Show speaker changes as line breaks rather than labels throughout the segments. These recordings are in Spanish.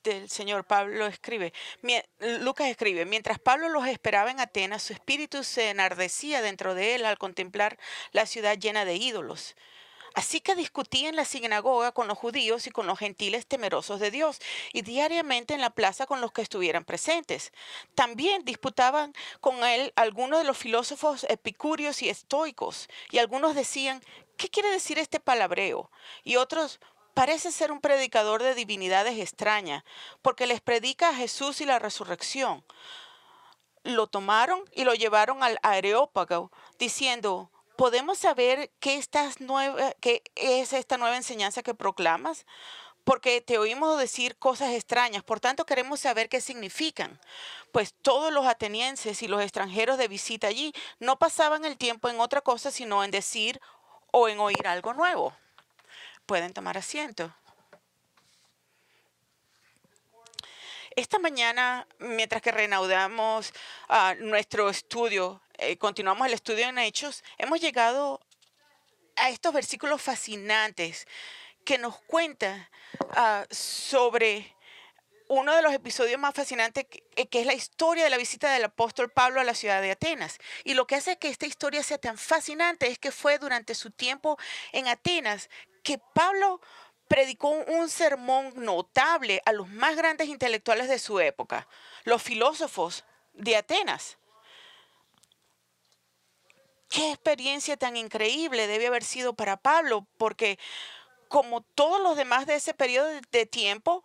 Del señor Pablo escribe, Lucas escribe, mientras Pablo los esperaba en Atenas, su espíritu se enardecía dentro de él al contemplar la ciudad llena de ídolos. Así que discutía en la sinagoga con los judíos y con los gentiles temerosos de Dios, y diariamente en la plaza con los que estuvieran presentes. También disputaban con él algunos de los filósofos epicúreos y estoicos, y algunos decían, ¿qué quiere decir este palabreo? Y otros, parece ser un predicador de divinidades extrañas, porque les predica a Jesús y la resurrección. Lo tomaron y lo llevaron al Areópago, diciendo, ¿podemos saber qué es esta nueva enseñanza que proclamas? Porque te oímos decir cosas extrañas, por tanto queremos saber qué significan. Pues todos los atenienses y los extranjeros de visita allí no pasaban el tiempo en otra cosa sino en decir o en oír algo nuevo. Pueden tomar asiento. Esta mañana, mientras que reanudamos nuestro estudio, continuamos el estudio en Hechos, hemos llegado a estos versículos fascinantes que nos cuentan sobre uno de los episodios más fascinantes que es la historia de la visita del apóstol Pablo a la ciudad de Atenas. Y lo que hace que esta historia sea tan fascinante es que fue durante su tiempo en Atenas que Pablo predicó un sermón notable a los más grandes intelectuales de su época, los filósofos de Atenas. Qué experiencia tan increíble debe haber sido para Pablo, porque como todos los demás de ese periodo de tiempo,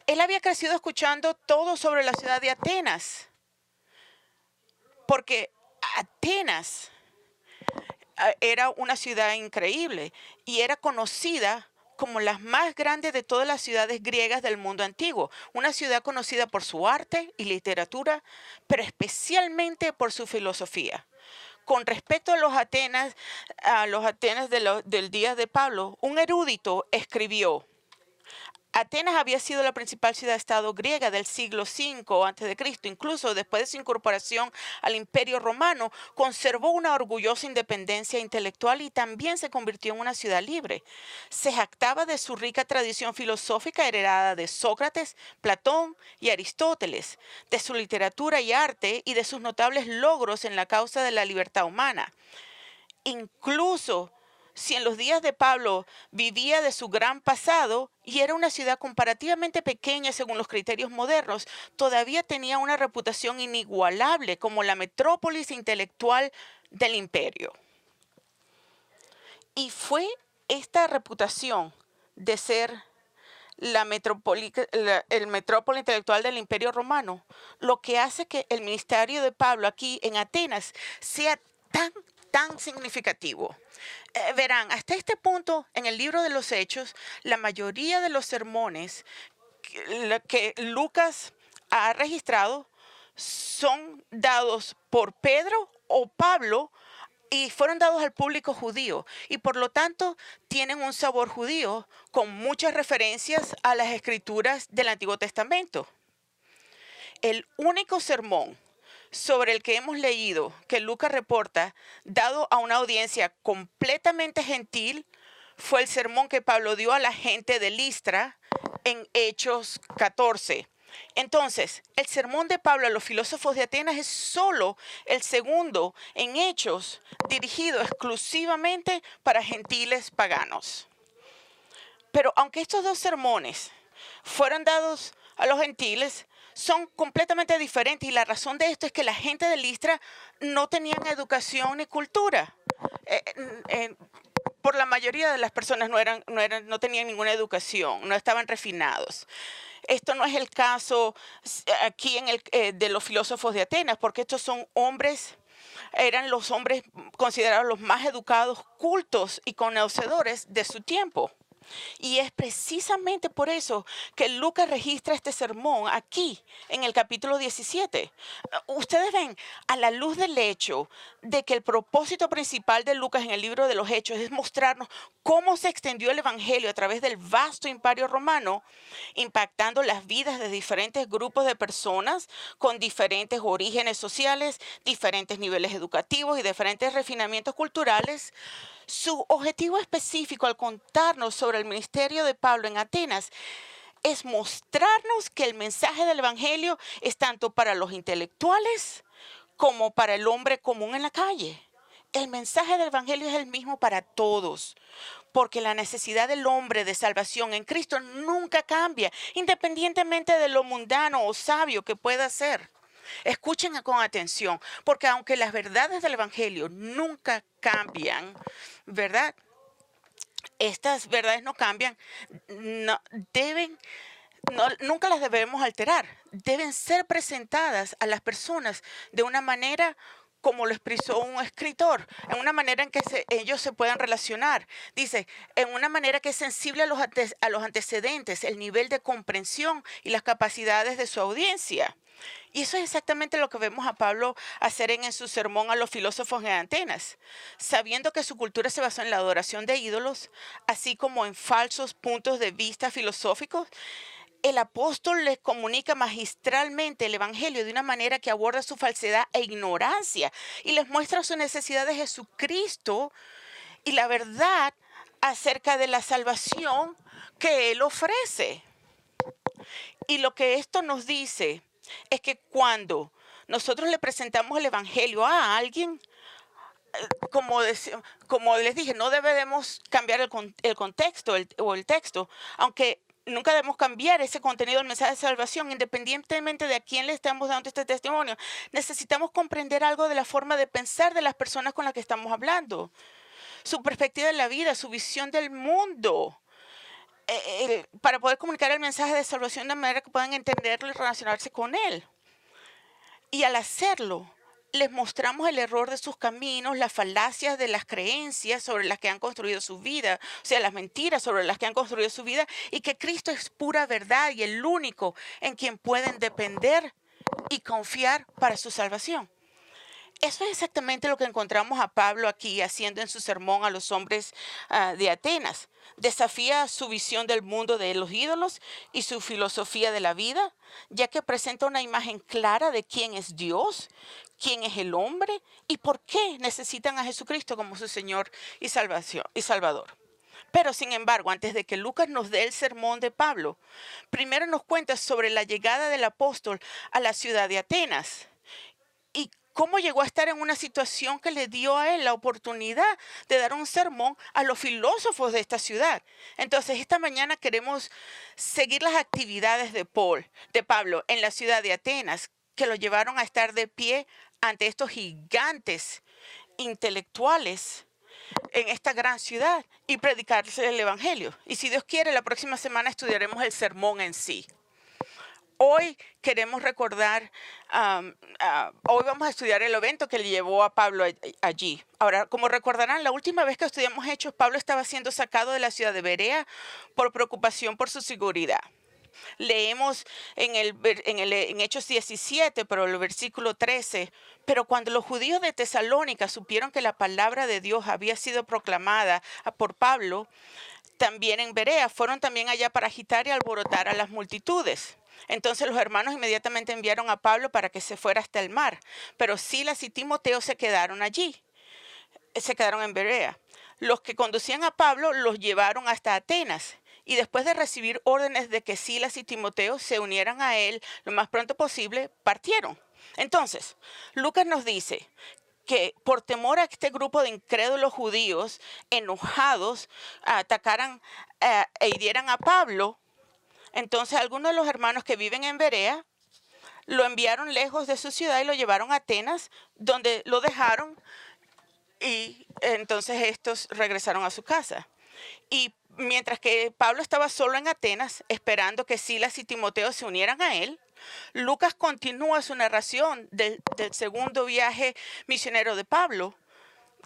él había crecido escuchando todo sobre la ciudad de Atenas, porque Atenas era una ciudad increíble y era conocida como las más grandes de todas las ciudades griegas del mundo antiguo. Una ciudad conocida por su arte y literatura, pero especialmente por su filosofía. Con respecto a los Atenas del día de Pablo, un erudito escribió, Atenas había sido la principal ciudad-estado griega del siglo V a.C. Incluso después de su incorporación al Imperio Romano, conservó una orgullosa independencia intelectual y también se convirtió en una ciudad libre. Se jactaba de su rica tradición filosófica heredada de Sócrates, Platón y Aristóteles, de su literatura y arte y de sus notables logros en la causa de la libertad humana. Incluso si en los días de Pablo vivía de su gran pasado y era una ciudad comparativamente pequeña según los criterios modernos, todavía tenía una reputación inigualable como la metrópolis intelectual del imperio. Y fue esta reputación de ser el metrópoli intelectual del imperio romano lo que hace que el ministerio de Pablo aquí en Atenas sea tan significativo. Verán, hasta este punto en el libro de los Hechos, la mayoría de los sermones que Lucas ha registrado son dados por Pedro o Pablo y fueron dados al público judío y por lo tanto tienen un sabor judío con muchas referencias a las escrituras del Antiguo Testamento. El único sermón sobre el que hemos leído que Lucas reporta, dado a una audiencia completamente gentil, fue el sermón que Pablo dio a la gente de Listra en Hechos 14. Entonces, el sermón de Pablo a los filósofos de Atenas es solo el segundo en Hechos, dirigido exclusivamente para gentiles paganos. Pero aunque estos dos sermones fueron dados a los gentiles, son completamente diferentes y la razón de esto es que la gente de Listra no tenían educación ni cultura. Por la mayoría de las personas no tenían ninguna educación, no estaban refinados. Esto no es el caso aquí de los filósofos de Atenas, porque estos son hombres, eran los hombres considerados los más educados, cultos y conocedores de su tiempo. Y es precisamente por eso que Lucas registra este sermón aquí, en el capítulo 17. Ustedes ven, a la luz del hecho de que el propósito principal de Lucas en el libro de los Hechos es mostrarnos cómo se extendió el Evangelio a través del vasto imperio romano, impactando las vidas de diferentes grupos de personas con diferentes orígenes sociales, diferentes niveles educativos y diferentes refinamientos culturales. Su objetivo específico al contarnos sobre el ministerio de Pablo en Atenas es mostrarnos que el mensaje del Evangelio es tanto para los intelectuales como para el hombre común en la calle. El mensaje del Evangelio es el mismo para todos, porque la necesidad del hombre de salvación en Cristo nunca cambia, independientemente de lo mundano o sabio que pueda ser. Escuchen con atención, porque aunque las verdades del Evangelio nunca cambian, ¿verdad? Estas verdades no cambian, no, nunca las debemos alterar. Deben ser presentadas a las personas de una manera como lo expresó un escritor, en una manera en que ellos se puedan relacionar. Dice, en una manera que es sensible a los antecedentes, el nivel de comprensión y las capacidades de su audiencia. Y eso es exactamente lo que vemos a Pablo hacer en su sermón a los filósofos en Atenas. Sabiendo que su cultura se basó en la adoración de ídolos, así como en falsos puntos de vista filosóficos, el apóstol les comunica magistralmente el Evangelio de una manera que aborda su falsedad e ignorancia y les muestra su necesidad de Jesucristo y la verdad acerca de la salvación que Él ofrece. Y lo que esto nos dice es que cuando nosotros le presentamos el Evangelio a alguien, como les dije, no debemos cambiar el contexto o el texto, aunque nunca debemos cambiar ese contenido del mensaje de salvación, independientemente de a quién le estamos dando este testimonio. Necesitamos comprender algo de la forma de pensar de las personas con las que estamos hablando, su perspectiva de la vida, su visión del mundo, para poder comunicar el mensaje de salvación de manera que puedan entenderlo y relacionarse con él. Y al hacerlo, les mostramos el error de sus caminos, las falacias de las creencias sobre las que han construido su vida, o sea, las mentiras sobre las que han construido su vida, y que Cristo es pura verdad y el único en quien pueden depender y confiar para su salvación. Eso es exactamente lo que encontramos a Pablo aquí haciendo en su sermón a los hombres de Atenas. Desafía su visión del mundo de los ídolos y su filosofía de la vida, ya que presenta una imagen clara de quién es Dios, quién es el hombre y por qué necesitan a Jesucristo como su Señor y Salvador. Pero, sin embargo, antes de que Lucas nos dé el sermón de Pablo, primero nos cuenta sobre la llegada del apóstol a la ciudad de Atenas y cómo llegó a estar en una situación que le dio a él la oportunidad de dar un sermón a los filósofos de esta ciudad. Entonces, esta mañana queremos seguir las actividades de Pablo en la ciudad de Atenas, que lo llevaron a estar de pie ante estos gigantes intelectuales en esta gran ciudad y predicarse el Evangelio. Y si Dios quiere, la próxima semana estudiaremos el sermón en sí. Hoy queremos recordar, hoy vamos a estudiar el evento que le llevó a Pablo allí. Ahora, como recordarán, la última vez que estudiamos Hechos, Pablo estaba siendo sacado de la ciudad de Berea por preocupación por su seguridad. Leemos en Hechos 17, pero el versículo 13, pero cuando los judíos de Tesalónica supieron que la palabra de Dios había sido proclamada por Pablo, también en Berea, fueron también allá para agitar y alborotar a las multitudes. Entonces los hermanos inmediatamente enviaron a Pablo para que se fuera hasta el mar, pero Silas y Timoteo se quedaron allí, se quedaron en Berea. Los que conducían a Pablo los llevaron hasta Atenas y después de recibir órdenes de que Silas y Timoteo se unieran a él lo más pronto posible, partieron. Entonces, Lucas nos dice que por temor a este grupo de incrédulos judíos enojados atacaran e hirieran a Pablo, entonces algunos de los hermanos que viven en Berea lo enviaron lejos de su ciudad y lo llevaron a Atenas, donde lo dejaron y entonces estos regresaron a su casa. Y mientras que Pablo estaba solo en Atenas, esperando que Silas y Timoteo se unieran a él, Lucas continúa su narración del segundo viaje misionero de Pablo,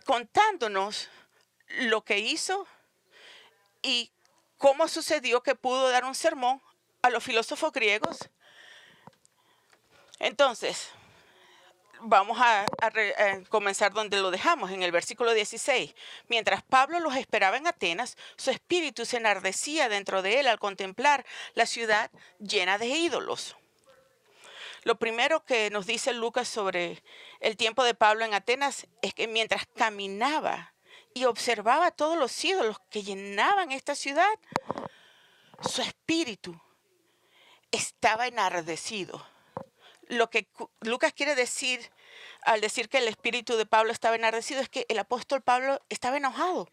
contándonos lo que hizo y cómo sucedió que pudo dar un sermón a los filósofos griegos. Entonces, vamos a comenzar donde lo dejamos, en el versículo 16. Mientras Pablo los esperaba en Atenas, su espíritu se enardecía dentro de él al contemplar la ciudad llena de ídolos. Lo primero que nos dice Lucas sobre el tiempo de Pablo en Atenas es que mientras caminaba y observaba todos los ídolos que llenaban esta ciudad, su espíritu estaba enardecido. Lo que Lucas quiere decir al decir que el espíritu de Pablo estaba enardecido es que el apóstol Pablo estaba enojado,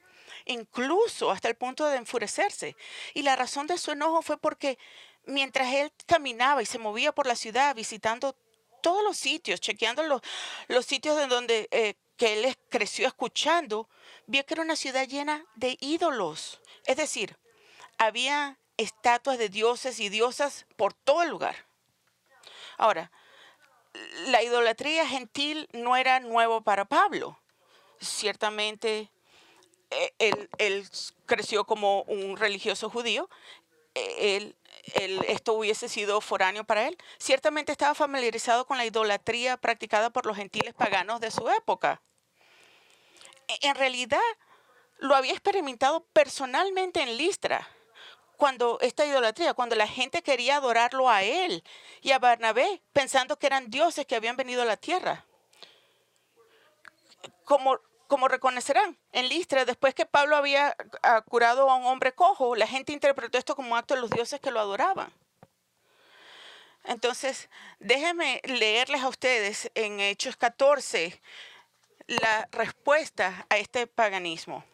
incluso hasta el punto de enfurecerse. Y la razón de su enojo fue porque mientras él caminaba y se movía por la ciudad visitando todos los sitios, chequeando los sitios de donde que él creció escuchando, vio que era una ciudad llena de ídolos. Es decir, había estatuas de dioses y diosas por todo el lugar. Ahora, la idolatría gentil no era nuevo para Pablo. Ciertamente, él creció como un religioso judío. Esto hubiese sido foráneo para él. Ciertamente estaba familiarizado con la idolatría practicada por los gentiles paganos de su época. En realidad, lo había experimentado personalmente en Listra, cuando esta idolatría, cuando la gente quería adorarlo a él y a Bernabé, pensando que eran dioses que habían venido a la tierra. Como reconocerán, en Listra, después que Pablo había curado a un hombre cojo, la gente interpretó esto como un acto de los dioses que lo adoraban. Entonces, déjenme leerles a ustedes en Hechos 14 la respuesta a este paganismo.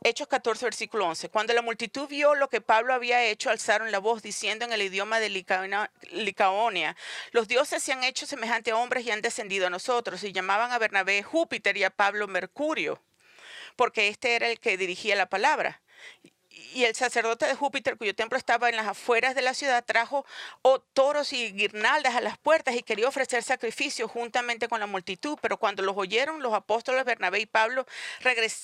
Hechos 14, versículo 11. Cuando la multitud vio lo que Pablo había hecho, alzaron la voz diciendo en el idioma de Licaonia: los dioses se han hecho semejante a hombres y han descendido a nosotros. Y llamaban a Bernabé Júpiter y a Pablo Mercurio, porque este era el que dirigía la palabra. Y el sacerdote de Júpiter, cuyo templo estaba en las afueras de la ciudad, trajo toros y guirnaldas a las puertas y quería ofrecer sacrificios juntamente con la multitud. Pero cuando los oyeron, los apóstoles Bernabé y Pablo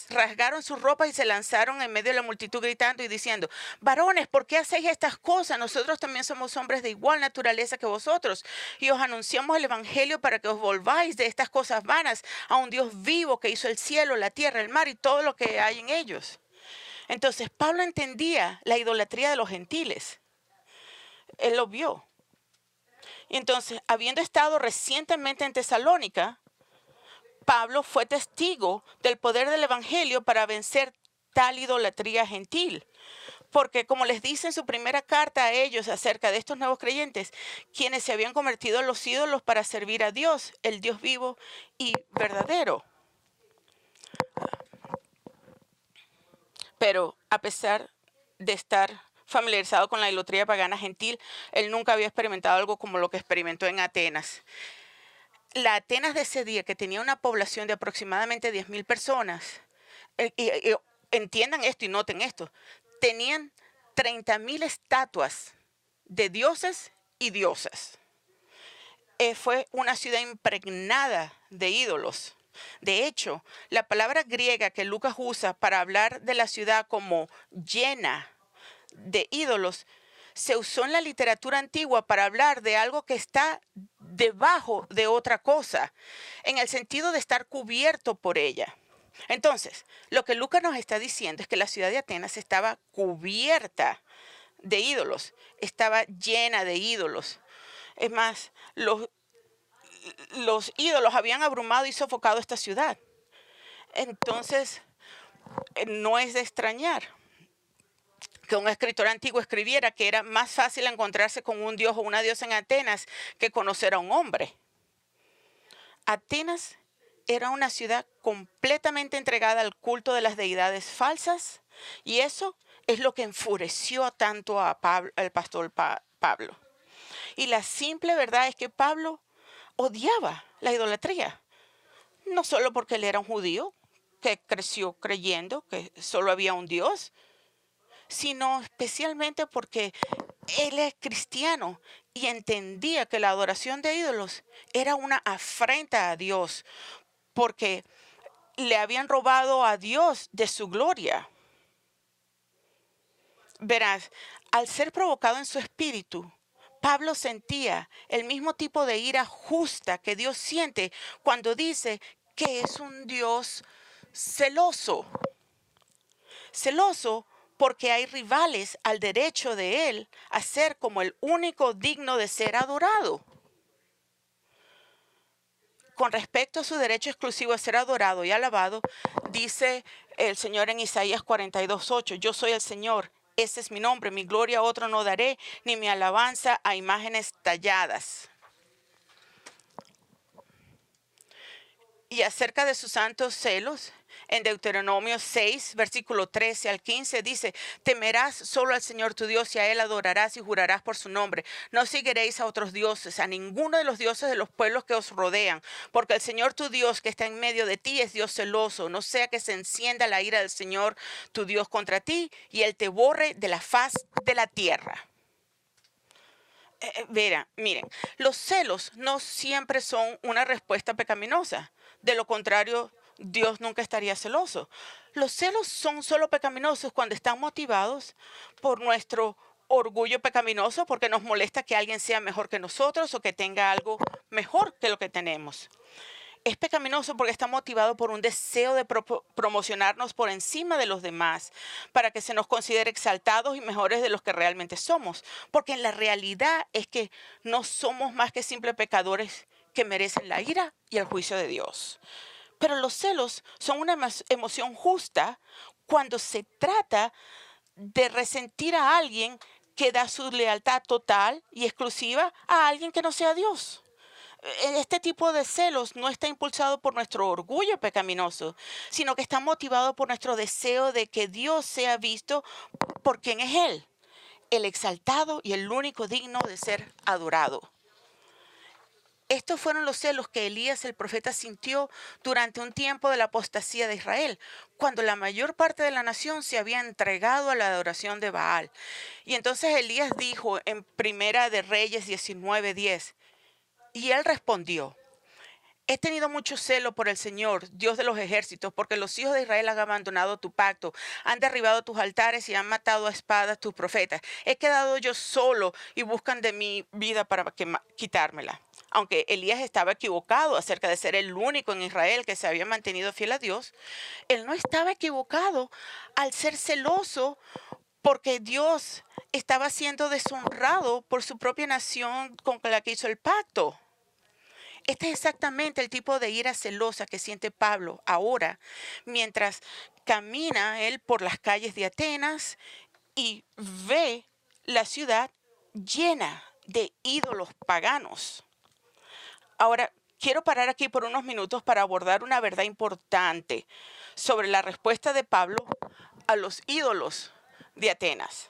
rasgaron sus ropas y se lanzaron en medio de la multitud gritando y diciendo: varones, ¿por qué hacéis estas cosas? Nosotros también somos hombres de igual naturaleza que vosotros y os anunciamos el evangelio para que os volváis de estas cosas vanas a un Dios vivo que hizo el cielo, la tierra, el mar y todo lo que hay en ellos. Entonces, Pablo entendía la idolatría de los gentiles. Él lo vio. Y entonces, habiendo estado recientemente en Tesalónica, Pablo fue testigo del poder del evangelio para vencer tal idolatría gentil. Porque, como les dice en su primera carta a ellos acerca de estos nuevos creyentes, quienes se habían convertido en los ídolos para servir a Dios, el Dios vivo y verdadero. Pero a pesar de estar familiarizado con la idolatría pagana gentil, él nunca había experimentado algo como lo que experimentó en Atenas. La Atenas de ese día, que tenía una población de aproximadamente 10,000 personas, y entiendan esto y noten esto, tenían 30,000 estatuas de dioses y diosas. Fue una ciudad impregnada de ídolos. De hecho, la palabra griega que Lucas usa para hablar de la ciudad como llena de ídolos se usó en la literatura antigua para hablar de algo que está debajo de otra cosa, en el sentido de estar cubierto por ella. Entonces, lo que Lucas nos está diciendo es que la ciudad de Atenas estaba cubierta de ídolos, estaba llena de ídolos. Es más, los ídolos habían abrumado y sofocado esta ciudad. Entonces, no es de extrañar que un escritor antiguo escribiera que era más fácil encontrarse con un dios o una diosa en Atenas que conocer a un hombre. Atenas era una ciudad completamente entregada al culto de las deidades falsas, y eso es lo que enfureció tanto a al pastor Pablo. Y la simple verdad es que Pablo odiaba la idolatría, no solo porque él era un judío que creció creyendo que solo había un Dios, sino especialmente porque él es cristiano y entendía que la adoración de ídolos era una afrenta a Dios, porque le habían robado a Dios de su gloria. Verás, al ser provocado en su espíritu, Pablo sentía el mismo tipo de ira justa que Dios siente cuando dice que es un Dios celoso. Celoso porque hay rivales al derecho de él a ser como el único digno de ser adorado. con respecto a su derecho exclusivo a ser adorado y alabado, dice el Señor en Isaías 42:8, yo soy el Señor, ese es mi nombre, mi gloria a otro no daré, ni mi alabanza a imágenes talladas. Y acerca de sus santos celos, en Deuteronomio 6, versículo 13 al 15, dice, temerás solo al Señor tu Dios y a Él adorarás y jurarás por su nombre. No seguiréis a otros dioses, a ninguno de los dioses de los pueblos que os rodean, porque el Señor tu Dios que está en medio de ti es Dios celoso. No sea que se encienda la ira del Señor tu Dios contra ti y Él te borre de la faz de la tierra. Miren, los celos no siempre son una respuesta pecaminosa. De lo contrario, Dios nunca estaría celoso. Los celos son solo pecaminosos cuando están motivados por nuestro orgullo pecaminoso, porque nos molesta que alguien sea mejor que nosotros o que tenga algo mejor que lo que tenemos. Es pecaminoso porque está motivado por un deseo de promocionarnos por encima de los demás, para que se nos considere exaltados y mejores de los que realmente somos. Porque en la realidad es que no somos más que simples pecadores que merecen la ira y el juicio de Dios. Pero los celos son una emoción justa cuando se trata de resentir a alguien que da su lealtad total y exclusiva a alguien que no sea Dios. Este tipo de celos no está impulsado por nuestro orgullo pecaminoso, sino que está motivado por nuestro deseo de que Dios sea visto por quien es Él, el exaltado y el único digno de ser adorado. Estos fueron los celos que Elías el profeta sintió durante un tiempo de la apostasía de Israel, cuando la mayor parte de la nación se había entregado a la adoración de Baal. Y entonces Elías dijo en Primera de Reyes 19:10, y él respondió, he tenido mucho celo por el Señor, Dios de los ejércitos, porque los hijos de Israel han abandonado tu pacto, han derribado tus altares y han matado a espadas tus profetas. He quedado yo solo y buscan de mi vida para quitármela. Aunque Elías estaba equivocado acerca de ser el único en Israel que se había mantenido fiel a Dios, él no estaba equivocado al ser celoso porque Dios estaba siendo deshonrado por su propia nación con la que hizo el pacto. Este es exactamente el tipo de ira celosa que siente Pablo ahora, mientras camina él por las calles de Atenas y ve la ciudad llena de ídolos paganos. Ahora, quiero parar aquí por unos minutos para abordar una verdad importante sobre la respuesta de Pablo a los ídolos de Atenas.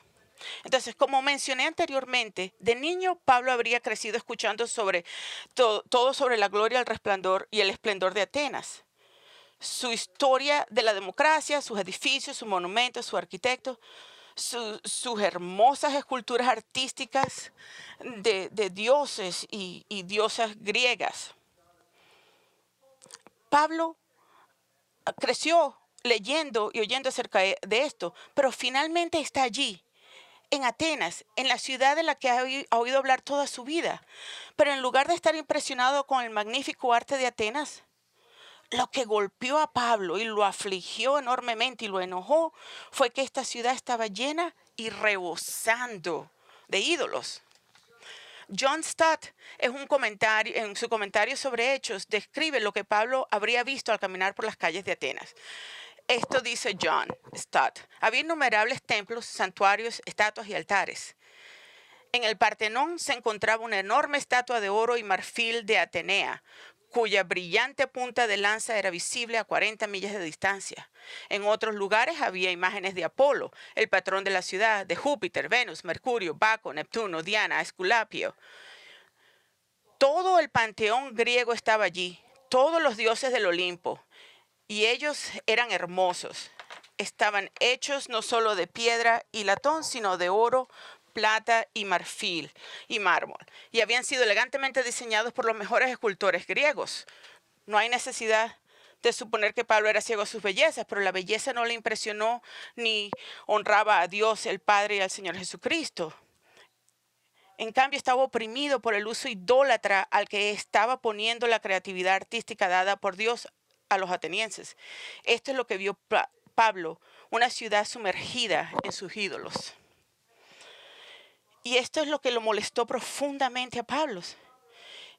Entonces, como mencioné anteriormente, de niño Pablo habría crecido escuchando sobre todo sobre la gloria, el resplandor y el esplendor de Atenas. Su historia de la democracia, sus edificios, sus monumentos, sus arquitectos, sus hermosas esculturas artísticas de dioses y diosas griegas. Pablo creció leyendo y oyendo acerca de esto, pero finalmente está allí en Atenas, en la ciudad de la que ha oído hablar toda su vida. Pero en lugar de estar impresionado con el magnífico arte de Atenas, lo que golpeó a Pablo y lo afligió enormemente y lo enojó fue que esta ciudad estaba llena y rebosando de ídolos. John Stott en su comentario sobre Hechos, describe lo que Pablo habría visto al caminar por las calles de Atenas. Esto dice John Stott. Había innumerables templos, santuarios, estatuas y altares. En el Partenón se encontraba una enorme estatua de oro y marfil de Atenea, cuya brillante punta de lanza era visible a 40 millas de distancia. En otros lugares había imágenes de Apolo, el patrón de la ciudad, de Júpiter, Venus, Mercurio, Baco, Neptuno, Diana, Esculapio. Todo el panteón griego estaba allí, todos los dioses del Olimpo. Y ellos eran hermosos. Estaban hechos no solo de piedra y latón, sino de oro, plata y marfil y mármol. Y habían sido elegantemente diseñados por los mejores escultores griegos. No hay necesidad de suponer que Pablo era ciego a sus bellezas, pero la belleza no le impresionó ni honraba a Dios, el Padre y al Señor Jesucristo. En cambio, estaba oprimido por el uso idólatra al que estaba poniendo la creatividad artística dada por Dios a los atenienses. Esto es lo que vio Pablo, una ciudad sumergida en sus ídolos. Y esto es lo que lo molestó profundamente a Pablo.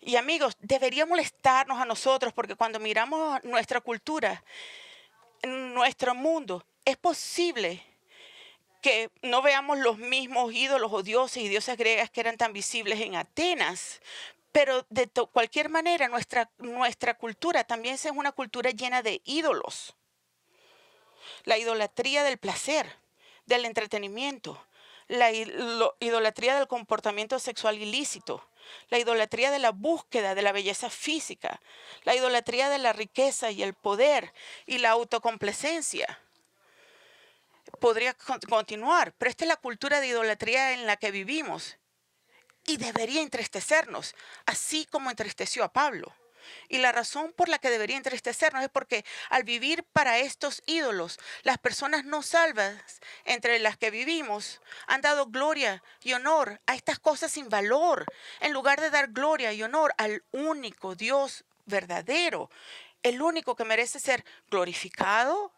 Y amigos, debería molestarnos a nosotros porque cuando miramos nuestra cultura, nuestro mundo, es posible que no veamos los mismos ídolos o dioses y diosas griegas que eran tan visibles en Atenas. Pero de cualquier manera, nuestra cultura también es una cultura llena de ídolos. La idolatría del placer, del entretenimiento, la idolatría del comportamiento sexual ilícito, la idolatría de la búsqueda de la belleza física, la idolatría de la riqueza y el poder y la autocomplacencia. Podría continuar, pero esta es la cultura de idolatría en la que vivimos y debería entristecernos, así como entristeció a Pablo. Y la razón por la que debería entristecernos es porque al vivir para estos ídolos, las personas no salvas entre las que vivimos han dado gloria y honor a estas cosas sin valor, en lugar de dar gloria y honor al único Dios verdadero, el único que merece ser glorificado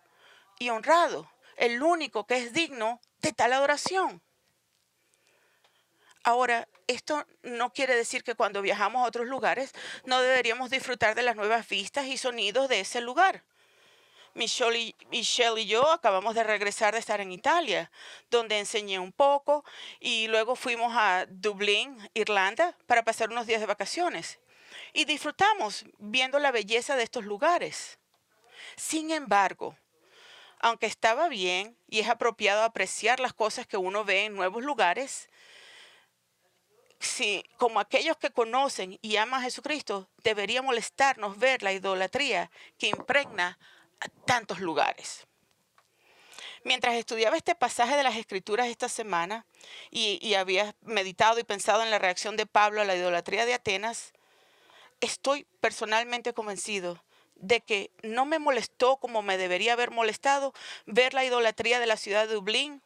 y honrado, el único que es digno de tal adoración. Ahora, esto no quiere decir que cuando viajamos a otros lugares no deberíamos disfrutar de las nuevas vistas y sonidos de ese lugar. Michelle y yo acabamos de regresar de estar en Italia, donde enseñé un poco y luego fuimos a Dublín, Irlanda, para pasar unos días de vacaciones. Y disfrutamos viendo la belleza de estos lugares. Sin embargo, aunque estaba bien y es apropiado apreciar las cosas que uno ve en nuevos lugares, si, como aquellos que conocen y aman a Jesucristo, debería molestarnos ver la idolatría que impregna a tantos lugares. Mientras estudiaba este pasaje de las Escrituras esta semana y había meditado y pensado en la reacción de Pablo a la idolatría de Atenas, estoy personalmente convencido de que no me molestó como me debería haber molestado ver la idolatría de la ciudad de Dublín.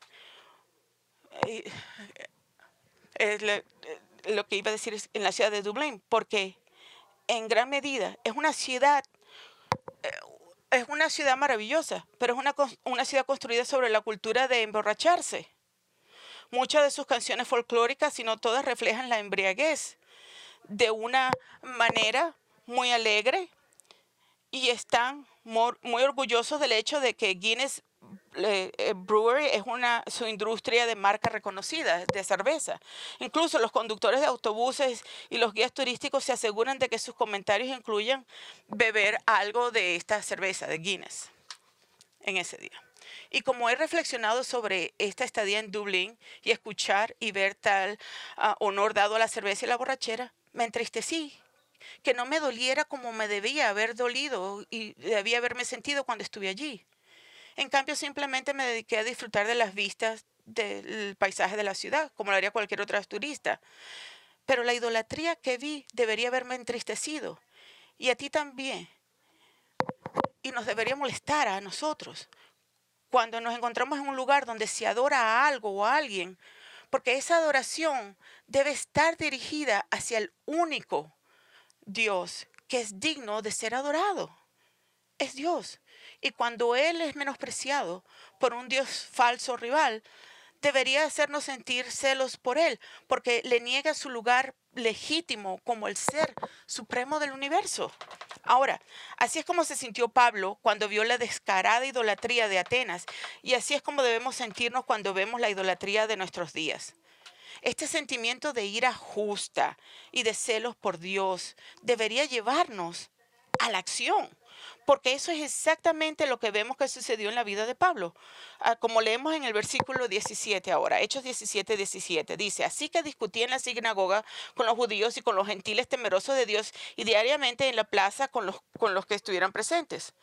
Lo que iba a decir es en la ciudad de Dublín, porque en gran medida es una ciudad maravillosa, pero es una ciudad construida sobre la cultura de emborracharse. Muchas de sus canciones folclóricas, si no todas, reflejan la embriaguez de una manera muy alegre y están muy orgullosos del hecho de que Guinness Brewery es su industria de marca reconocida de cerveza. Incluso los conductores de autobuses y los guías turísticos se aseguran de que sus comentarios incluyan beber algo de esta cerveza, de Guinness, en ese día. Y como he reflexionado sobre esta estadía en Dublín y escuchar y ver tal honor dado a la cerveza y la borrachera, me entristecí que no me doliera como me debía haber dolido y debía haberme sentido cuando estuve allí. En cambio, simplemente me dediqué a disfrutar de las vistas del paisaje de la ciudad, como lo haría cualquier otro turista. Pero la idolatría que vi debería haberme entristecido. Y a ti también. Y nos debería molestar a nosotros cuando nos encontramos en un lugar donde se adora a algo o a alguien. Porque esa adoración debe estar dirigida hacia el único Dios que es digno de ser adorado. Es Dios. Y cuando Él es menospreciado por un Dios falso rival, debería hacernos sentir celos por Él, porque le niega su lugar legítimo como el ser supremo del universo. Ahora, así es como se sintió Pablo cuando vio la descarada idolatría de Atenas, y así es como debemos sentirnos cuando vemos la idolatría de nuestros días. Este sentimiento de ira justa y de celos por Dios debería llevarnos a la acción, porque eso es exactamente lo que vemos que sucedió en la vida de Pablo. Como leemos en el versículo 17 ahora, Hechos 17, 17, dice, así que discutía en la sinagoga con los judíos y con los gentiles temerosos de Dios y diariamente en la plaza con los que estuvieran presentes.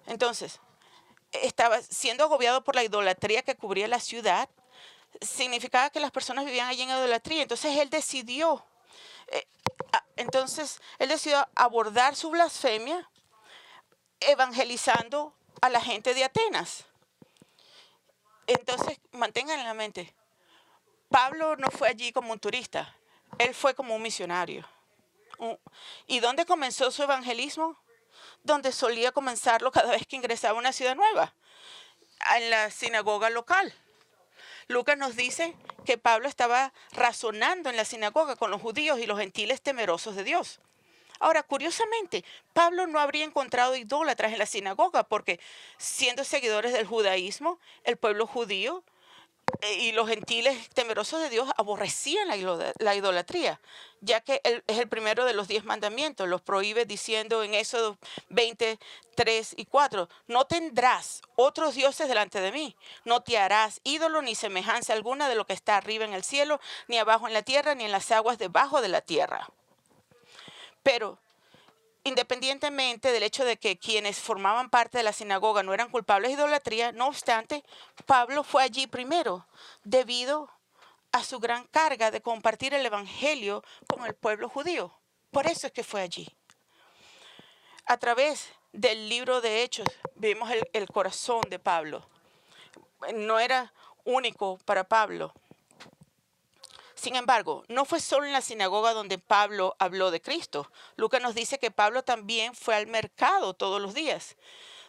Entonces, estaba siendo agobiado por la idolatría que cubría la ciudad. Significaba que las personas vivían allí en idolatría. Él decidió abordar su blasfemia evangelizando a la gente de Atenas. Entonces, mantengan en la mente, Pablo no fue allí como un turista, él fue como un misionario. ¿Y dónde comenzó su evangelismo? Donde solía comenzarlo cada vez que ingresaba a una ciudad nueva, en la sinagoga local. Lucas nos dice que Pablo estaba razonando en la sinagoga con los judíos y los gentiles temerosos de Dios. Ahora, curiosamente, Pablo no habría encontrado idólatras en la sinagoga porque, siendo seguidores del judaísmo, el pueblo judío y los gentiles temerosos de Dios aborrecían la idolatría, ya que es el primero de los 10 mandamientos. Los prohíbe diciendo en Éxodo 20, 3 y 4, no tendrás otros dioses delante de mí, no te harás ídolo ni semejanza alguna de lo que está arriba en el cielo, ni abajo en la tierra, ni en las aguas debajo de la tierra. Pero independientemente del hecho de que quienes formaban parte de la sinagoga no eran culpables de idolatría, no obstante, Pablo fue allí primero debido a su gran carga de compartir el evangelio con el pueblo judío. Por eso es que fue allí. A través del libro de Hechos vemos el corazón de Pablo. No era único para Pablo. Sin embargo, no fue solo en la sinagoga donde Pablo habló de Cristo. Lucas nos dice que Pablo también fue al mercado todos los días,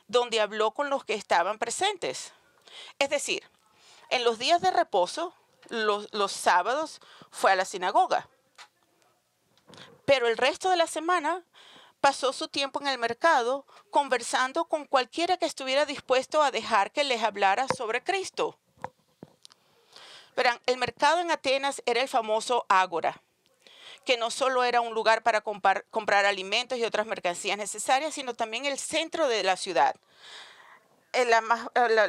donde habló con los que estaban presentes. Es decir, en los días de reposo, los sábados, fue a la sinagoga. Pero el resto de la semana pasó su tiempo en el mercado conversando con cualquiera que estuviera dispuesto a dejar que les hablara sobre Cristo. Verán, el mercado en Atenas era el famoso ágora, que no solo era un lugar para comprar alimentos y otras mercancías necesarias, sino también el centro de la ciudad, el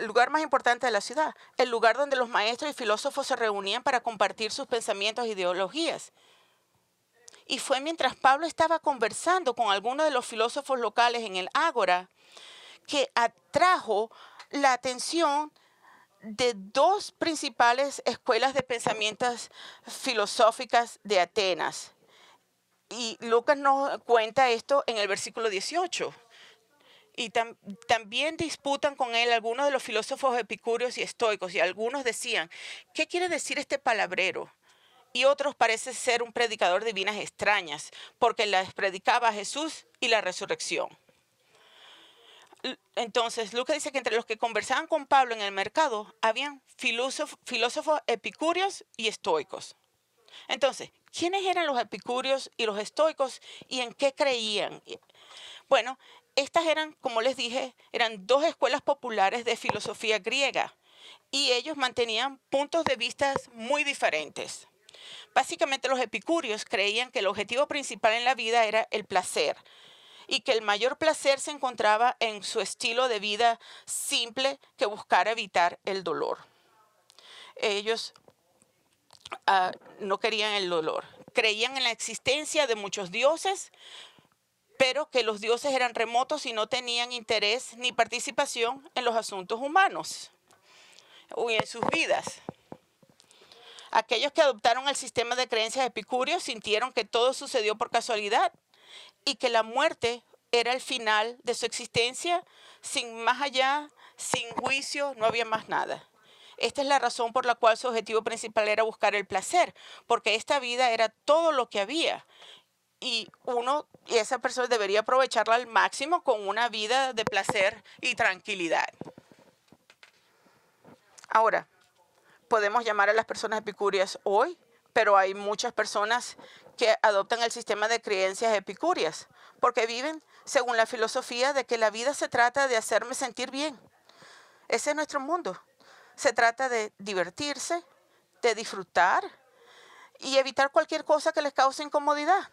lugar más importante de la ciudad, el lugar donde los maestros y filósofos se reunían para compartir sus pensamientos e ideologías. Y fue mientras Pablo estaba conversando con algunos de los filósofos locales en el ágora que atrajo la atención de dos principales escuelas de pensamientos filosóficas de Atenas. Y Lucas nos cuenta esto en el versículo 18. Y también disputan con él algunos de los filósofos epicúreos y estoicos, y algunos decían, ¿qué quiere decir este palabrero? Y otros parece ser un predicador de divinas extrañas, porque las predicaba a Jesús y la resurrección. Entonces, Lucas dice que entre los que conversaban con Pablo en el mercado, habían filósofos epicúreos y estoicos. Entonces, ¿quiénes eran los epicúreos y los estoicos y en qué creían? Bueno, estas eran, como les dije, eran dos escuelas populares de filosofía griega y ellos mantenían puntos de vista muy diferentes. Básicamente, los epicúreos creían que el objetivo principal en la vida era el placer, y que el mayor placer se encontraba en su estilo de vida simple que buscara evitar el dolor. Ellos no querían el dolor. Creían en la existencia de muchos dioses, pero que los dioses eran remotos y no tenían interés ni participación en los asuntos humanos o en sus vidas. Aquellos que adoptaron el sistema de creencias epicúreos sintieron que todo sucedió por casualidad y que la muerte era el final de su existencia, sin más allá, sin juicio, no había más nada. Esta es la razón por la cual su objetivo principal era buscar el placer, porque esta vida era todo lo que había. Y esa persona debería aprovecharla al máximo con una vida de placer y tranquilidad. Ahora, podemos llamar a las personas epicúreas hoy, pero hay muchas personas que adoptan el sistema de creencias epicúreas, porque viven según la filosofía de que la vida se trata de hacerme sentir bien. Ese es nuestro mundo. Se trata de divertirse, de disfrutar y evitar cualquier cosa que les cause incomodidad.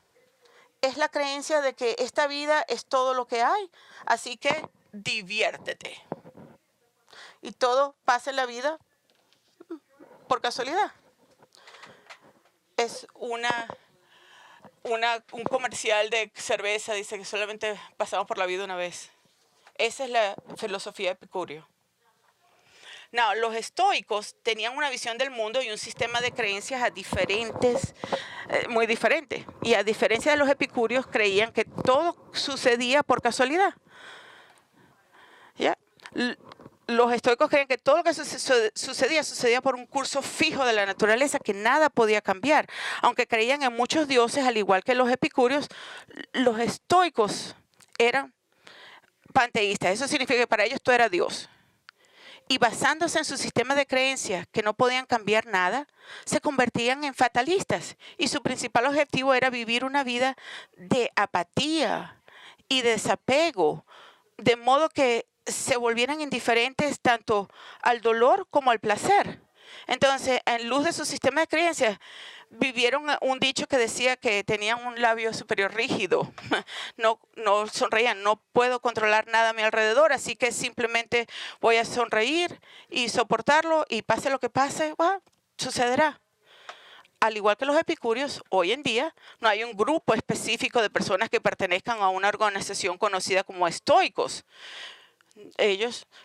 Es la creencia de que esta vida es todo lo que hay, así que diviértete. Y todo pasa en la vida por casualidad. Es un comercial de cerveza, dice que solamente pasamos por la vida una vez. Esa es la filosofía epicúrea. No, los estoicos tenían una visión del mundo y un sistema de creencias muy diferente. Y a diferencia de los epicúreos, creían que todo sucedía por casualidad. ¿Ya? Los estoicos creen que todo lo que sucedía por un curso fijo de la naturaleza, que nada podía cambiar. Aunque creían en muchos dioses, al igual que los epicúreos, los estoicos eran panteístas. Eso significa que para ellos todo era Dios. y basándose en su sistema de creencias que no podían cambiar nada, se convertían en fatalistas y su principal objetivo era vivir una vida de apatía y de desapego, de modo que se volvieran indiferentes tanto al dolor como al placer. Entonces, en luz de su sistema de creencias, vivieron un dicho que decía que tenían un labio superior rígido. No sonreían, no puedo controlar nada a mi alrededor, así que simplemente voy a sonreír y soportarlo y pase lo que pase, sucederá. Al igual que los epicúreos, hoy en día no hay un grupo específico de personas que pertenezcan a una organización conocida como estoicos.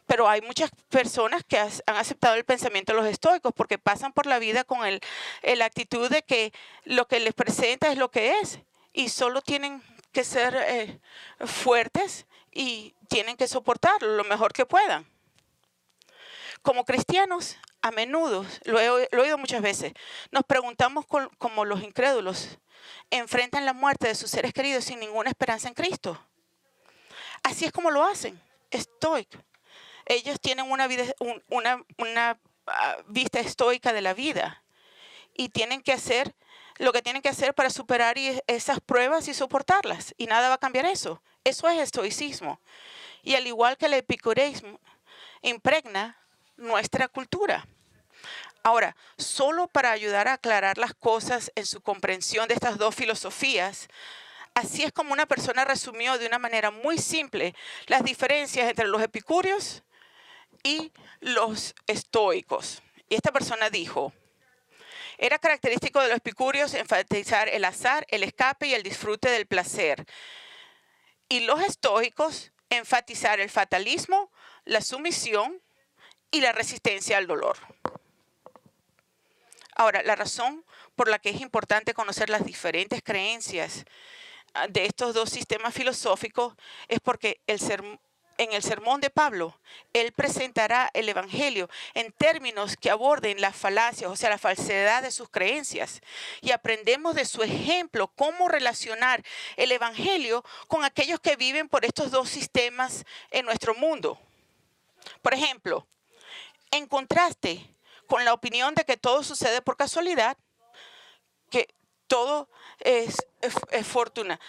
Pero hay muchas personas que han aceptado el pensamiento de los estoicos porque pasan por la vida con la actitud de que lo que les presenta es lo que es y solo tienen que ser fuertes y tienen que soportarlo lo mejor que puedan. Como cristianos, a menudo, lo he oído muchas veces, nos preguntamos como los incrédulos enfrentan la muerte de sus seres queridos sin ninguna esperanza en Cristo. Así es como lo hacen. Estoico. Ellos tienen una vista estoica de la vida y tienen que hacer lo que tienen que hacer para superar esas pruebas y soportarlas. Y nada va a cambiar eso. Eso es estoicismo. Y al igual que el epicureísmo, impregna nuestra cultura. Ahora, solo para ayudar a aclarar las cosas en su comprensión de estas dos filosofías, así es como una persona resumió de una manera muy simple las diferencias entre los epicúreos y los estoicos. Y esta persona dijo, era característico de los epicúreos enfatizar el azar, el escape y el disfrute del placer. Y los estoicos enfatizar el fatalismo, la sumisión y la resistencia al dolor. Ahora, la razón por la que es importante conocer las diferentes creencias de estos dos sistemas filosóficos es porque en el sermón de Pablo, él presentará el evangelio en términos que aborden las falacias, o sea, la falsedad de sus creencias. Y aprendemos de su ejemplo cómo relacionar el evangelio con aquellos que viven por estos dos sistemas en nuestro mundo. Por ejemplo, en contraste con la opinión de que todo sucede por casualidad, que todo es fortuna.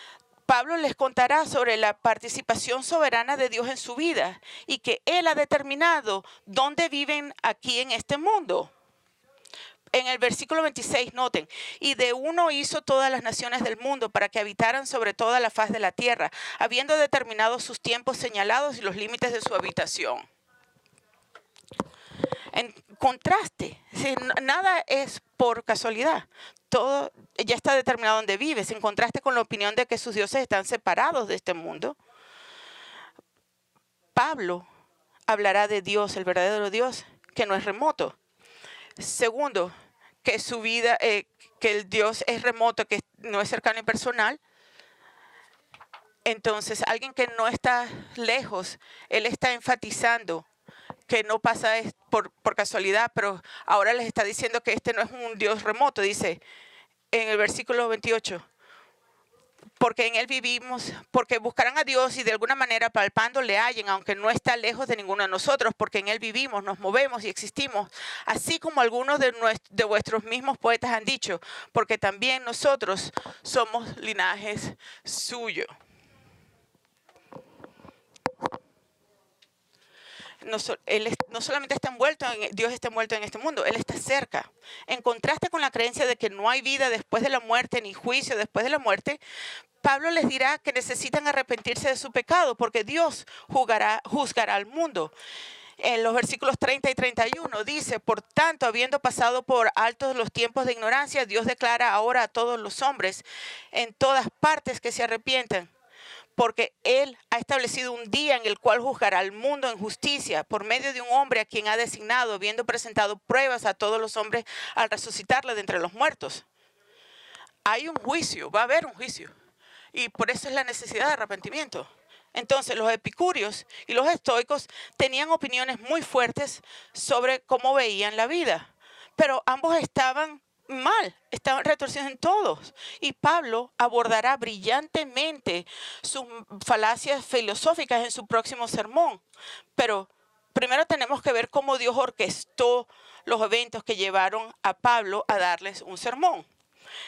Pablo les contará sobre la participación soberana de Dios en su vida y que Él ha determinado dónde viven aquí en este mundo. En el versículo 26, noten, y de uno hizo todas las naciones del mundo para que habitaran sobre toda la faz de la tierra, habiendo determinado sus tiempos señalados y los límites de su habitación. En contraste, nada es por casualidad. Todo ya está determinado donde vives. En contraste con la opinión de que sus dioses están separados de este mundo, Pablo hablará de Dios, el verdadero Dios, que no es remoto. Segundo, que su vida, que el Dios es remoto, que no es cercano y personal. Entonces, alguien que no está lejos, él está enfatizando que no pasa por casualidad, pero ahora les está diciendo que este no es un Dios remoto. Dice en el versículo 28, porque en Él vivimos, porque buscarán a Dios y de alguna manera palpando le hallen, aunque no está lejos de ninguno de nosotros, porque en Él vivimos, nos movemos y existimos, así como algunos de vuestros mismos poetas han dicho, porque también nosotros somos linajes suyos. Él no solamente está envuelto, Dios está envuelto en este mundo, Él está cerca. En contraste con la creencia de que no hay vida después de la muerte, ni juicio después de la muerte, Pablo les dirá que necesitan arrepentirse de su pecado, porque Dios juzgará al mundo. En los versículos 30 y 31 dice, por tanto, habiendo pasado por altos los tiempos de ignorancia, Dios declara ahora a todos los hombres en todas partes que se arrepientan. Porque Él ha establecido un día en el cual juzgará al mundo en justicia por medio de un hombre a quien ha designado, habiendo presentado pruebas a todos los hombres al resucitarle de entre los muertos. Hay un juicio, va a haber un juicio. Y por eso es la necesidad de arrepentimiento. Entonces, los epicúreos y los estoicos tenían opiniones muy fuertes sobre cómo veían la vida. Pero ambos estaban mal, estaban retorcidos en todos. Y Pablo abordará brillantemente sus falacias filosóficas en su próximo sermón. Pero primero tenemos que ver cómo Dios orquestó los eventos que llevaron a Pablo a darles un sermón.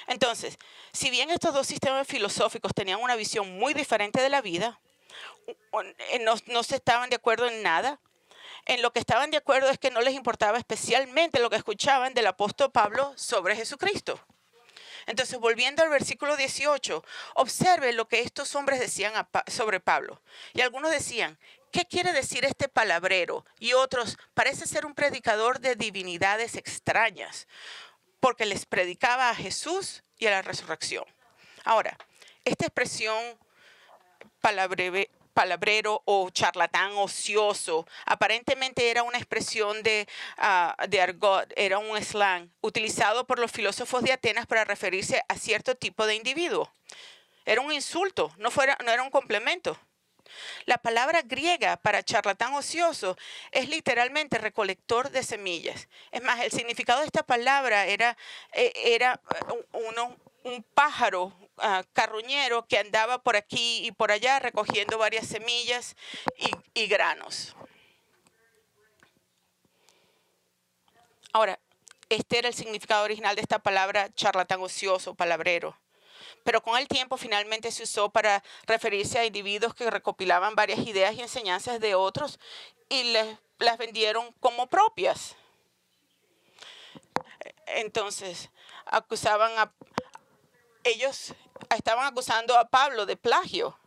Entonces, si bien estos dos sistemas filosóficos tenían una visión muy diferente de la vida, no se estaban de acuerdo en nada. En lo que estaban de acuerdo es que no les importaba especialmente lo que escuchaban del apóstol Pablo sobre Jesucristo. Entonces, volviendo al versículo 18, observe lo que estos hombres decían sobre Pablo. Y algunos decían, ¿qué quiere decir este palabrero? Y otros, parece ser un predicador de divinidades extrañas, porque les predicaba a Jesús y a la resurrección. Ahora, esta expresión palabrero o charlatán ocioso, aparentemente era una expresión de argot, era un slang utilizado por los filósofos de Atenas para referirse a cierto tipo de individuo. Era un insulto, no era un complemento. La palabra griega para charlatán ocioso es literalmente recolector de semillas. Es más, el significado de esta palabra era un pájaro carroñero que andaba por aquí y por allá recogiendo varias semillas y granos. Ahora, este era el significado original de esta palabra charlatán ocioso, palabrero. Pero con el tiempo finalmente se usó para referirse a individuos que recopilaban varias ideas y enseñanzas de otros y las vendieron como propias. Entonces, ellos estaban acusando a Pablo de plagio.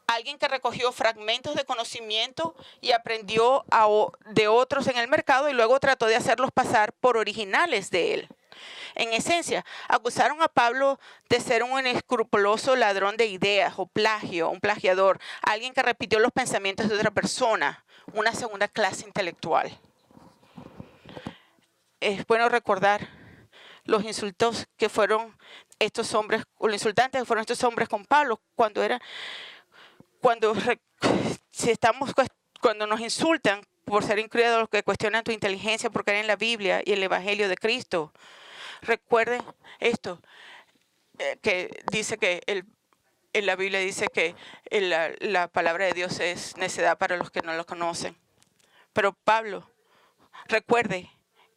Alguien que recogió fragmentos de conocimiento y aprendió de otros en el mercado y luego trató de hacerlos pasar por originales de él. En esencia, acusaron a Pablo de ser un inescrupuloso ladrón de ideas o plagio, un plagiador, alguien que repitió los pensamientos de otra persona, una segunda clase intelectual. Es bueno recordar los insultos que fueron estos hombres, o los insultantes que fueron estos hombres con Pablo, cuando nos insultan por ser incrédulos, que cuestionan tu inteligencia por creer en la Biblia y el Evangelio de Cristo. Recuerden esto, que dice que en la Biblia dice que la palabra de Dios es necedad para los que no lo conocen. Pero Pablo, recuerde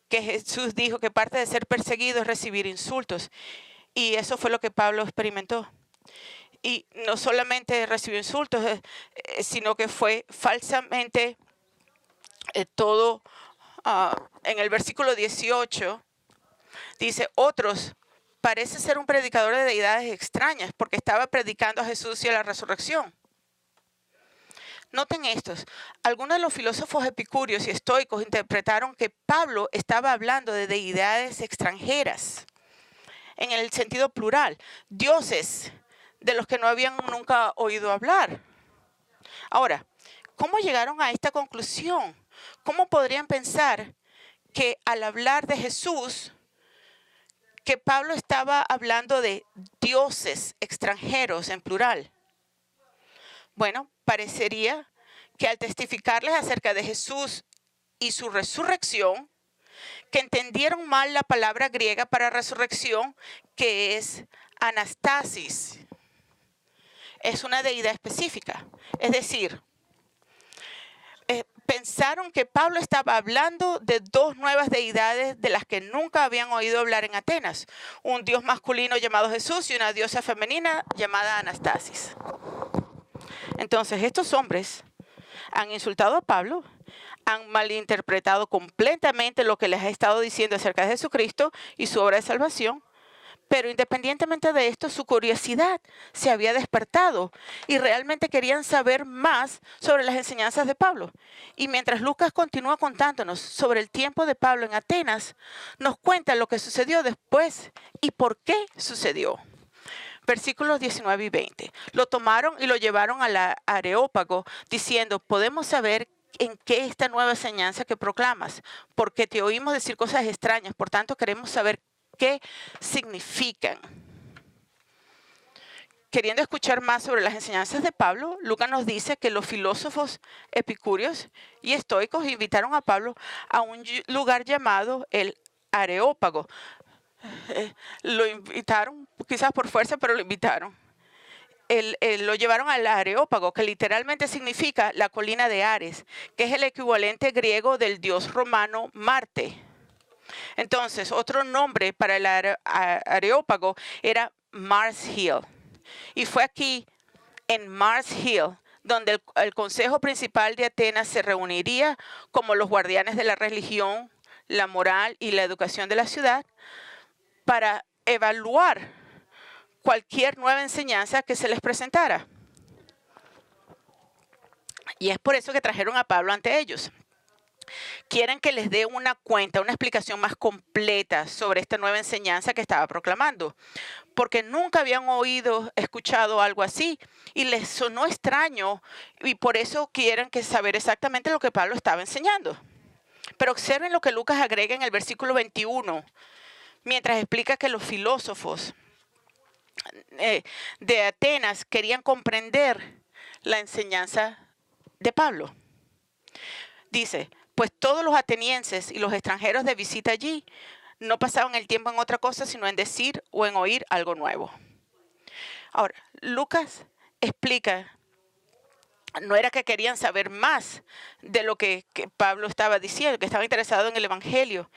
que Jesús dijo que parte de ser perseguido es recibir insultos. Y eso fue lo que Pablo experimentó. Y no solamente recibió insultos, sino que fue falsamente todo. En el versículo 18 dice, otros, parece ser un predicador de deidades extrañas porque estaba predicando a Jesús y a la resurrección. Noten estos. Algunos de los filósofos epicúreos y estoicos interpretaron que Pablo estaba hablando de deidades extranjeras, en el sentido plural, dioses de los que no habían nunca oído hablar. Ahora, ¿cómo llegaron a esta conclusión? ¿Cómo podrían pensar que al hablar de Jesús, que Pablo estaba hablando de dioses extranjeros en plural? Bueno, parecería que al testificarles acerca de Jesús y su resurrección, que entendieron mal la palabra griega para resurrección, que es anastasis. Es una deidad específica. Es decir, pensaron que Pablo estaba hablando de dos nuevas deidades de las que nunca habían oído hablar en Atenas. Un dios masculino llamado Jesús y una diosa femenina llamada Anastasis. Entonces, estos hombres han insultado a Pablo, han malinterpretado completamente lo que les ha estado diciendo acerca de Jesucristo y su obra de salvación. Pero independientemente de esto, su curiosidad se había despertado y realmente querían saber más sobre las enseñanzas de Pablo. Y mientras Lucas continúa contándonos sobre el tiempo de Pablo en Atenas, nos cuenta lo que sucedió después y por qué sucedió. Versículos 19 y 20. Lo tomaron y lo llevaron al Areópago, diciendo, podemos saber en qué esta nueva enseñanza que proclamas, porque te oímos decir cosas extrañas, por tanto queremos saber qué significan. Queriendo escuchar más sobre las enseñanzas de Pablo, Lucas nos dice que los filósofos epicúreos y estoicos invitaron a Pablo a un lugar llamado el Areópago. Lo invitaron, quizás por fuerza, pero lo invitaron. lo llevaron al Areópago, que literalmente significa la colina de Ares, que es el equivalente griego del dios romano Marte. Entonces, otro nombre para el Areópago era Mars Hill. Y fue aquí, en Mars Hill, donde el Consejo Principal de Atenas se reuniría como los guardianes de la religión, la moral y la educación de la ciudad para evaluar cualquier nueva enseñanza que se les presentara. Y es por eso que trajeron a Pablo ante ellos. Quieren que les dé una cuenta, una explicación más completa sobre esta nueva enseñanza que estaba proclamando, porque nunca habían escuchado algo así y les sonó extraño y por eso quieren saber exactamente lo que Pablo estaba enseñando. Pero observen lo que Lucas agrega en el versículo 21, mientras explica que los filósofos de Atenas querían comprender la enseñanza de Pablo. Dice, pues todos los atenienses y los extranjeros de visita allí no pasaban el tiempo en otra cosa sino en decir o en oír algo nuevo. Ahora, Lucas explica, no era que querían saber más de lo que Pablo estaba diciendo, que estaba interesado en el Evangelio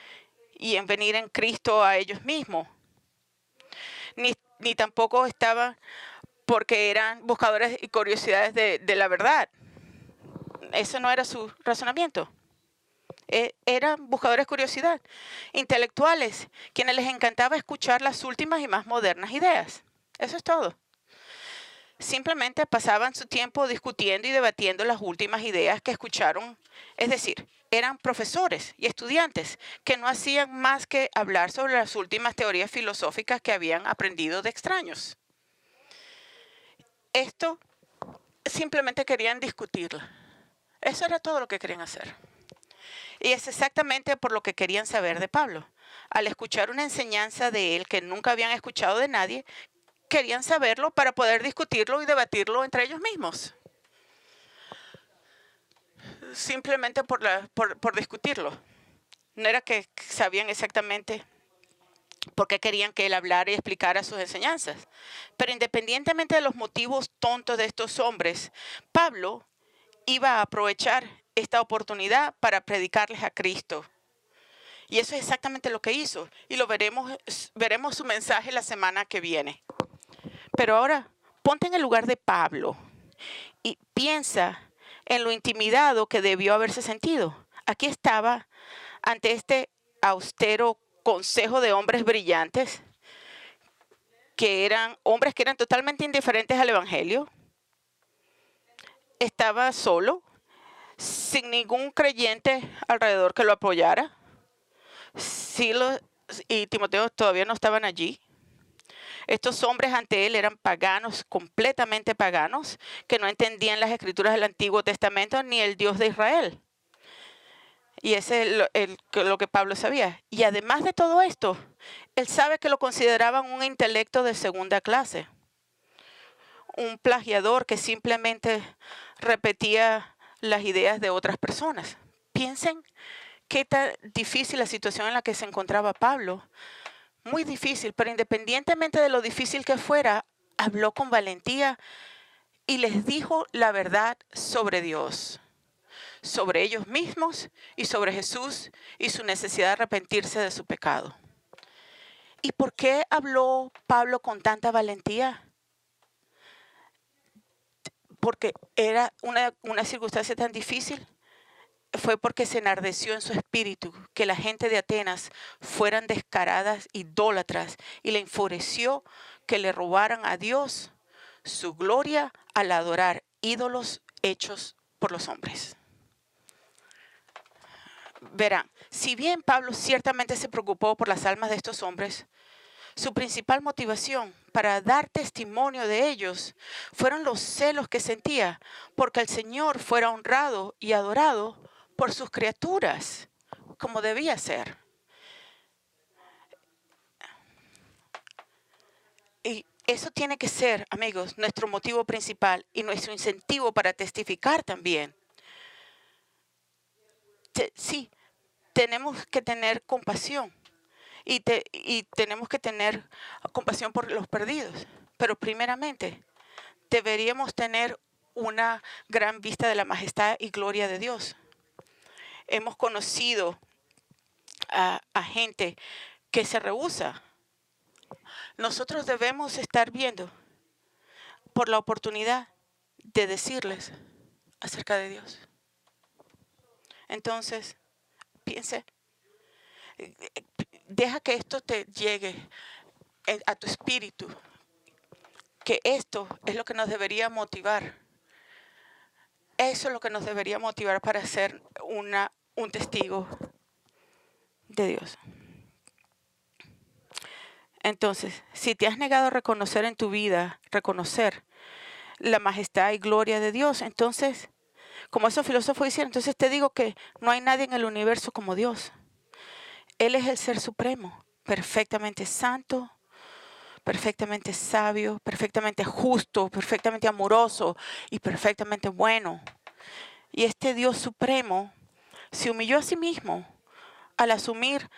y en venir en Cristo a ellos mismos. Ni tampoco estaban porque eran buscadores y curiosidades de la verdad. Eso no era su razonamiento. Eran buscadores de curiosidad, intelectuales, quienes les encantaba escuchar las últimas y más modernas ideas. Eso es todo. Simplemente pasaban su tiempo discutiendo y debatiendo las últimas ideas que escucharon. Es decir, eran profesores y estudiantes que no hacían más que hablar sobre las últimas teorías filosóficas que habían aprendido de extraños. Esto simplemente querían discutirla. Eso era todo lo que querían hacer. Y es exactamente por lo que querían saber de Pablo. Al escuchar una enseñanza de él que nunca habían escuchado de nadie, querían saberlo para poder discutirlo y debatirlo entre ellos mismos. Simplemente por discutirlo. No era que sabían exactamente por qué querían que él hablara y explicara sus enseñanzas. Pero independientemente de los motivos tontos de estos hombres, Pablo iba a aprovechar esta oportunidad para predicarles a Cristo. Y eso es exactamente lo que hizo. Y lo veremos su mensaje la semana que viene. Pero ahora, ponte en el lugar de Pablo y piensa en lo intimidado que debió haberse sentido. Aquí estaba ante este austero consejo de hombres brillantes, que eran hombres que eran totalmente indiferentes al Evangelio. Estaba solo, sin ningún creyente alrededor que lo apoyara. Silas y Timoteo todavía no estaban allí. Estos hombres ante él eran paganos, completamente paganos, que no entendían las escrituras del Antiguo Testamento ni el Dios de Israel. Y ese es lo que Pablo sabía. Y además de todo esto, él sabe que lo consideraban un intelecto de segunda clase. Un plagiador que simplemente repetía las ideas de otras personas. Piensen qué tan difícil la situación en la que se encontraba Pablo. Muy difícil, pero independientemente de lo difícil que fuera, habló con valentía y les dijo la verdad sobre Dios, sobre ellos mismos y sobre Jesús y su necesidad de arrepentirse de su pecado. ¿Y por qué habló Pablo con tanta valentía? Porque era una circunstancia tan difícil. Fue porque se enardeció en su espíritu que la gente de Atenas fueran descaradas, idólatras, y le enfureció que le robaran a Dios su gloria al adorar ídolos hechos por los hombres. Verán, si bien Pablo ciertamente se preocupó por las almas de estos hombres, su principal motivación para dar testimonio de ellos fueron los celos que sentía porque el Señor fuera honrado y adorado por sus criaturas, como debía ser. Y eso tiene que ser, amigos, nuestro motivo principal y nuestro incentivo para testificar también. Sí, tenemos que tener compasión y tenemos que tener compasión por los perdidos, pero primeramente deberíamos tener una gran vista de la majestad y gloria de Dios. Hemos conocido a gente que se rehúsa. Nosotros debemos estar viendo por la oportunidad de decirles acerca de Dios. Entonces, piense, deja que esto te llegue a tu espíritu, que esto es lo que nos debería motivar. Eso es lo que nos debería motivar para ser un testigo de Dios. Entonces, si te has negado a reconocer en tu vida, reconocer la majestad y gloria de Dios, entonces, como esos filósofos dicen, entonces te digo que no hay nadie en el universo como Dios. Él es el ser supremo, perfectamente santo, perfectamente sabio, perfectamente justo, perfectamente amoroso y perfectamente bueno. Y este Dios supremo se humilló a sí mismo al asumir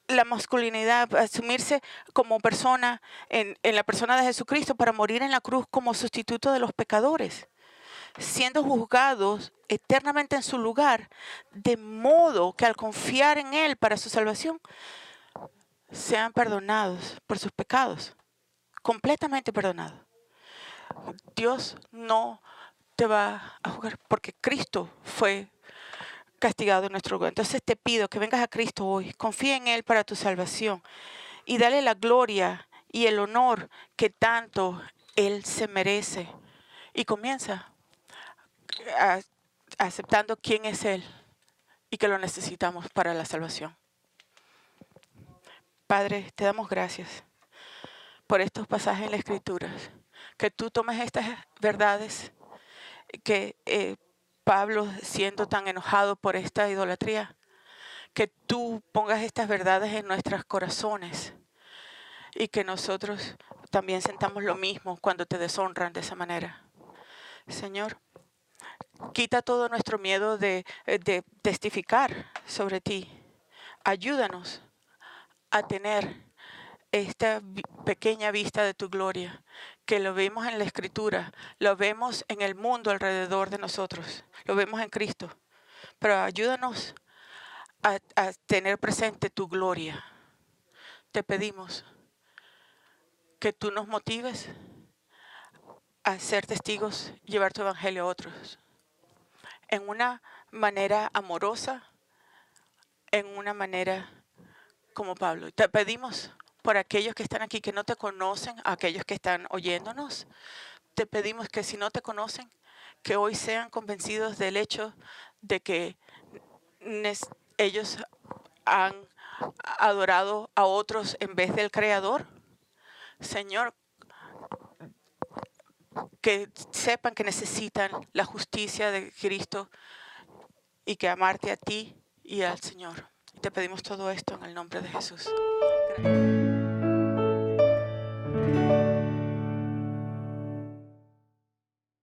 la masculinidad, asumirse como persona en la persona de Jesucristo para morir en la cruz como sustituto de los pecadores, siendo juzgados eternamente en su lugar, de modo que al confiar en Él para su salvación, sean perdonados por sus pecados, completamente perdonados. Dios no te va a juzgar porque Cristo fue castigado en nuestro lugar. Entonces te pido que vengas a Cristo hoy, confía en Él para tu salvación y dale la gloria y el honor que tanto Él se merece. Y comienza aceptando quién es Él y que lo necesitamos para la salvación. Padre, te damos gracias por estos pasajes en las Escrituras, que tú tomes estas verdades que Pablo, siendo tan enojado por esta idolatría, que tú pongas estas verdades en nuestros corazones y que nosotros también sentamos lo mismo cuando te deshonran de esa manera. Señor, quita todo nuestro miedo de testificar sobre ti. Ayúdanos a tener esta pequeña vista de tu gloria, que lo vemos en la Escritura, lo vemos en el mundo alrededor de nosotros, lo vemos en Cristo. Pero ayúdanos a tener presente tu gloria. Te pedimos que tú nos motives a ser testigos, llevar tu evangelio a otros, en una manera amorosa, en una manera como Pablo. Te pedimos por aquellos que están aquí que no te conocen, aquellos que están oyéndonos. Te pedimos que si no te conocen, que hoy sean convencidos del hecho de que ellos han adorado a otros en vez del Creador. Señor, que sepan que necesitan la justicia de Cristo y que amarte a ti y al Señor. Te pedimos todo esto en el nombre de Jesús. Gracias.